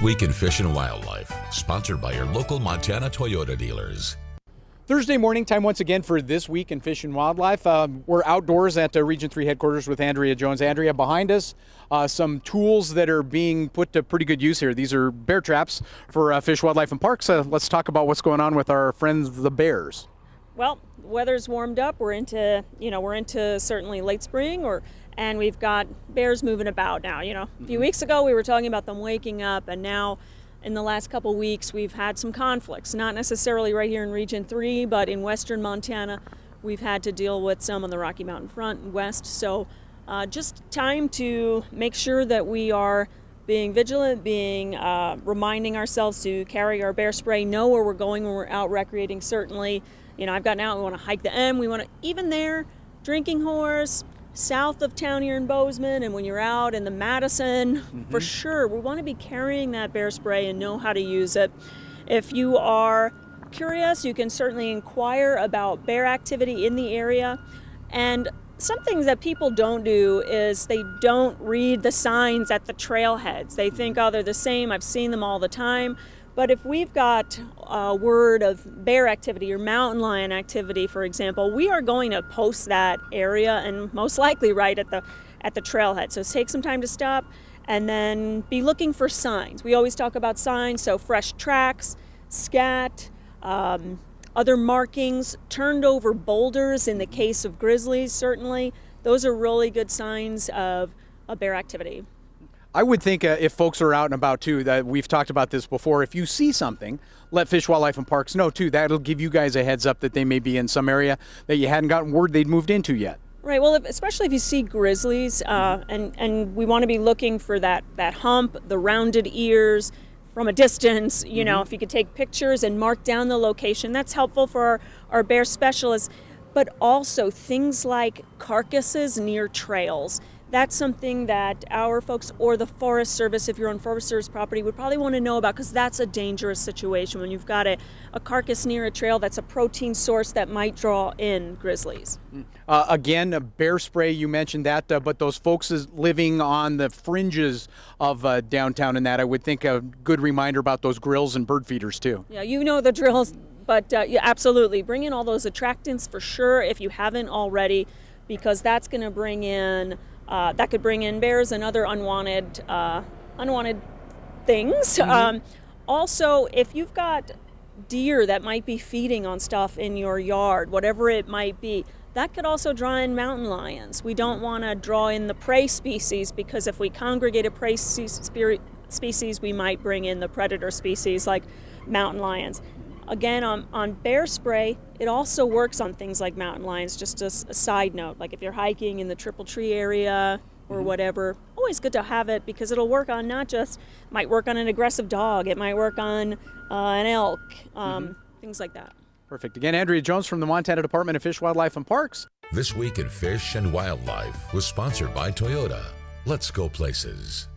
Week in Fish and Wildlife, sponsored by your local Montana Toyota dealers. Thursday morning time once again for This Week in Fish and Wildlife. We're outdoors at Region 3 headquarters with Andrea Jones. Andrea, behind us, some tools that are being put to pretty good use here. These are bear traps for Fish, Wildlife, and Parks. Let's talk about what's going on with our friends, the bears. Well, the weather's warmed up. We're into certainly late spring, and we've got bears moving about now. A few weeks ago we were talking about them waking up, and now in the last couple weeks we've had some conflicts, not necessarily right here in Region 3, but in western Montana we've had to deal with some on the Rocky Mountain front and west. So just time to make sure that we are being vigilant, reminding ourselves to carry our bear spray, know where we're going when we're out recreating. Certainly, I've gotten out, we want to hike the M, we want to, even there, Drinking Horse, south of town here in Bozeman, and when you're out in the Madison, for sure, we want to be carrying that bear spray and know how to use it. If you are curious, you can certainly inquire about bear activity in the area. And some things that people don't do is they don't read the signs at the trailheads. They think, oh, they're the same, I've seen them all the time. But if we've got a word of bear activity or mountain lion activity, for example, we are going to post that area, and most likely right at the trailhead. So take some time to stop and then be looking for signs. We always talk about signs, so fresh tracks, scat, other markings, turned over boulders in the case of grizzlies, certainly. Those are really good signs of a bear activity. I would think if folks are out and about too, that we've talked about this before, if you see something, let Fish, Wildlife, and Parks know too. That'll give you guys a heads up that they may be in some area that you hadn't gotten word they'd moved into yet. Right, well, especially if you see grizzlies, and we want to be looking for that hump, the rounded ears from a distance. If you could take pictures and mark down the location, that's helpful for our bear specialists. But also things like carcasses near trails. That's something that our folks or the Forest Service, if you're on Forest Service property, would probably want to know about, because that's a dangerous situation when you've got a carcass near a trail that's a protein source that might draw in grizzlies. Again, bear spray, you mentioned that, but those folks living on the fringes of downtown and that, I would think a good reminder about those grills and bird feeders too. Yeah, the drills, but yeah, absolutely. Bring in all those attractants for sure if you haven't already, because that's going to bring in that could bring in bears and other unwanted things. Also, if you've got deer that might be feeding on stuff in your yard, whatever it might be, that could also draw in mountain lions. We don't want to draw in the prey species, because if we congregate a prey species, we might bring in the predator species like mountain lions. Again, on bear spray, it also works on things like mountain lions. Just a side note, like if you're hiking in the Triple Tree area or whatever, always good to have it, because it'll work on might work on an aggressive dog, it might work on an elk, things like that. Perfect. Again, Andrea Jones from the Montana Department of Fish, Wildlife, and Parks. This Week in Fish and Wildlife was sponsored by Toyota. Let's go places.